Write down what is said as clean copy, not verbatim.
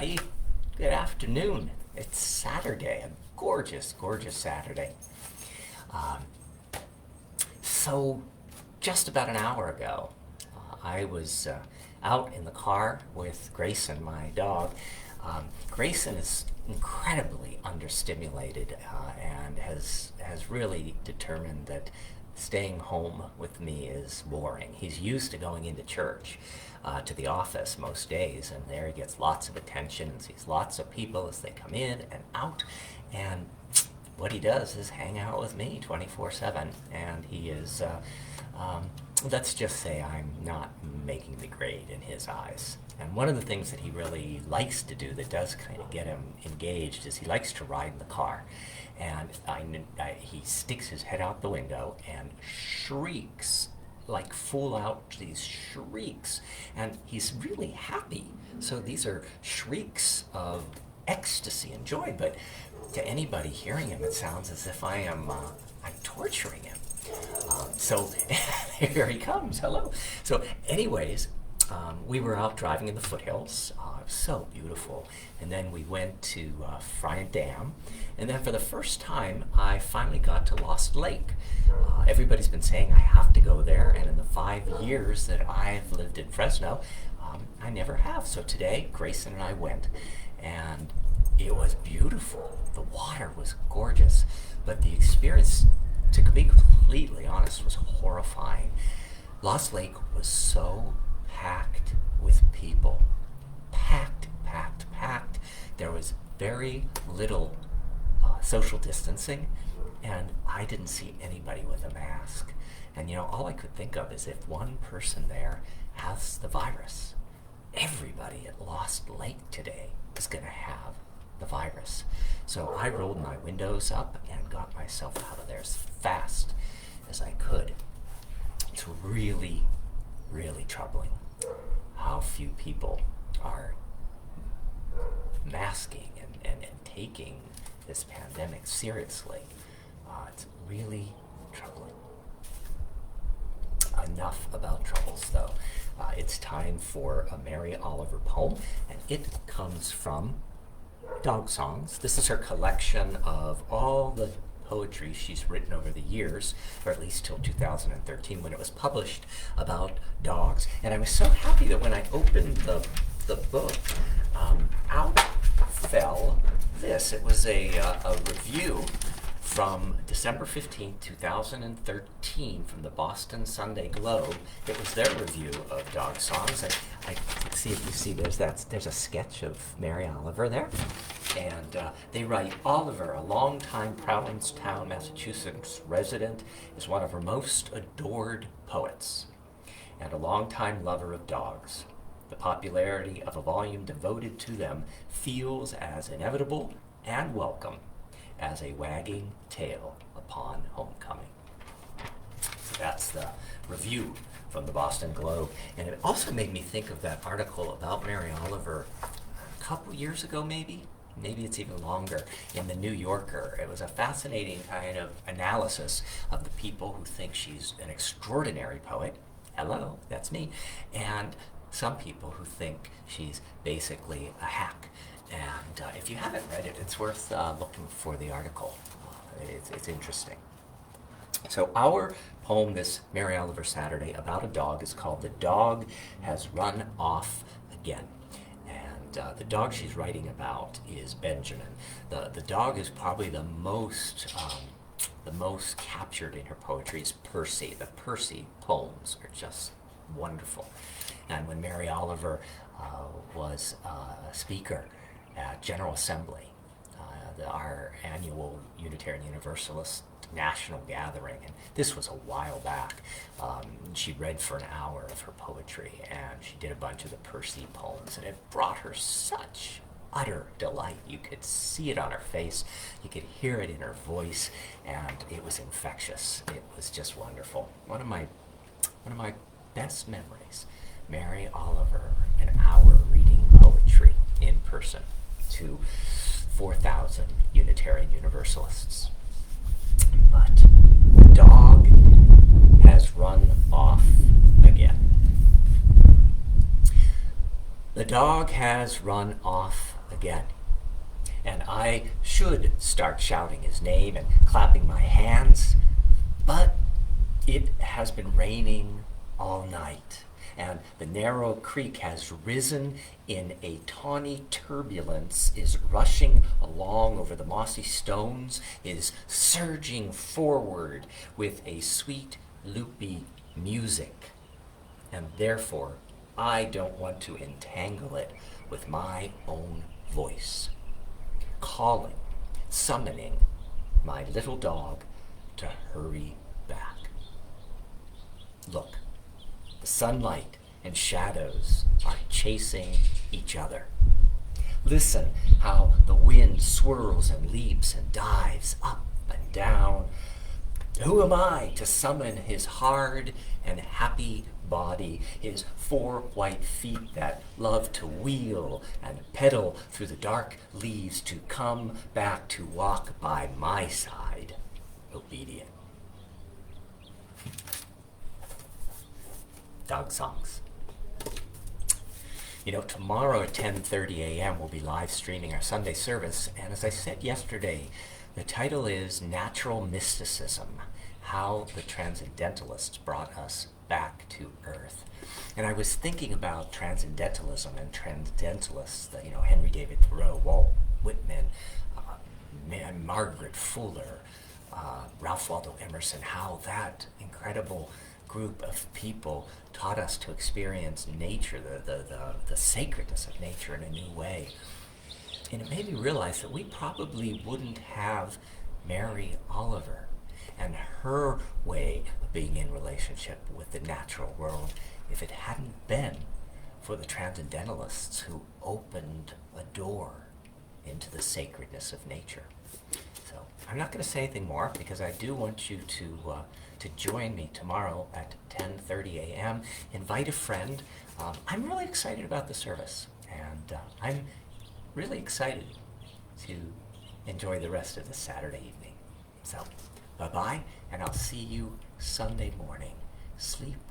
everybody. Good afternoon. It's Saturday, a gorgeous, gorgeous Saturday. So, just about an hour ago, I was out in the car with Grayson, my dog. Grayson is incredibly understimulated and has really determined that staying home with me is boring. He's used to going into church, to the office most days, and there he gets lots of attention and sees lots of people as they come in and out, and what he does is hang out with me 24/7, and he is, let's just say I'm not making the grade in his eyes. And one of the things that he really likes to do that does kind of get him engaged is he likes to ride in the car. And he sticks his head out the window and shrieks, like full out these shrieks. And he's really happy. So these are shrieks of ecstasy and joy. But to anybody hearing him, it sounds as if I'm torturing him. So here he comes. Hello. So anyways, we were out driving in the foothills. It was so beautiful. And then we went to Fresno Dam. And then for the first time, I finally got to Lost Lake. Everybody's been saying I have to go there. And in the 5 years that I've lived in Fresno, I never have. So today, Grayson and I went. And it was beautiful. The water was gorgeous. But the experience, to be completely honest, was horrifying. Lost Lake was so packed with people. Packed, packed, packed. There was very little social distancing, and I didn't see anybody with a mask. And you know, all I could think of is if one person there has the virus, everybody at Lost Lake today is going to have the virus. So I rolled my windows up and got myself out of there as fast as I could. It's really, really troubling how few people are masking and taking this pandemic seriously. It's really troubling. Enough about troubles, though. It's time for a Mary Oliver poem, and it comes from Dog Songs. This is her collection of all the poetry she's written over the years, or at least till 2013 when it was published, about dogs. And I was so happy that when I opened the book, out fell this. It was a review from December 15, 2013 from the Boston Sunday Globe. It was their review of Dog Songs. And I see if you see there's a sketch of Mary Oliver there. And they write, Oliver, a longtime Provincetown, Massachusetts resident, is one of her most adored poets and a longtime lover of dogs. The popularity of a volume devoted to them feels as inevitable and welcome as a wagging tail upon homecoming. So that's the review from the Boston Globe. And it also made me think of that article about Mary Oliver a couple years ago, maybe it's even longer, in the New Yorker. It was a fascinating kind of analysis of the people who think she's an extraordinary poet. Hello, that's me. And some people who think she's basically a hack. And if you haven't read it, it's worth looking for the article. It's interesting. So our poem this Mary Oliver Saturday about a dog is called The Dog Has Run Off Again. And the dog she's writing about is Benjamin. The dog is probably the most captured in her poetry is Percy. The Percy poems are just wonderful. And when Mary Oliver was a speaker at General Assembly, our annual Unitarian Universalist national gathering, and this was a while back, she read for an hour of her poetry, and she did a bunch of the Percy poems, and it brought her such utter delight. You could see it on her face, you could hear it in her voice, and it was infectious. It was just wonderful. One of my best memories, Mary Oliver, an hour reading poetry in person to 4,000 Unitarian Universalists. But the dog has run off again. The dog has run off again, and I should start shouting his name and clapping my hands, but it has been raining all night, and the narrow creek has risen in a tawny turbulence, is rushing along over the mossy stones, is surging forward with a sweet, loopy music. And therefore, I don't want to entangle it with my own voice, calling, summoning my little dog to hurry back. Look, the sunlight and shadows are chasing each other. Listen how the wind swirls and leaps and dives up and down. Who am I to summon his hard and happy body, his 4 white feet that love to wheel and pedal through the dark leaves, to come back to walk by my side, obedient? Dog songs. You know, tomorrow at 10:30 a.m. we'll be live streaming our Sunday service, and as I said yesterday, the title is Natural Mysticism, How the Transcendentalists Brought Us Back to Earth. And I was thinking about transcendentalism and transcendentalists, Henry David Thoreau, Walt Whitman, Margaret Fuller, Ralph Waldo Emerson, how that incredible group of people taught us to experience nature, the sacredness of nature in a new way. And it made me realize that we probably wouldn't have Mary Oliver and her way of being in relationship with the natural world if it hadn't been for the transcendentalists who opened a door into the sacredness of nature. So I'm not going to say anything more because I do want you to join me tomorrow at 10:30 a.m. Invite a friend. I'm really excited about the service, and I'm really excited to enjoy the rest of the Saturday evening. So, bye-bye, and I'll see you Sunday morning. Sleep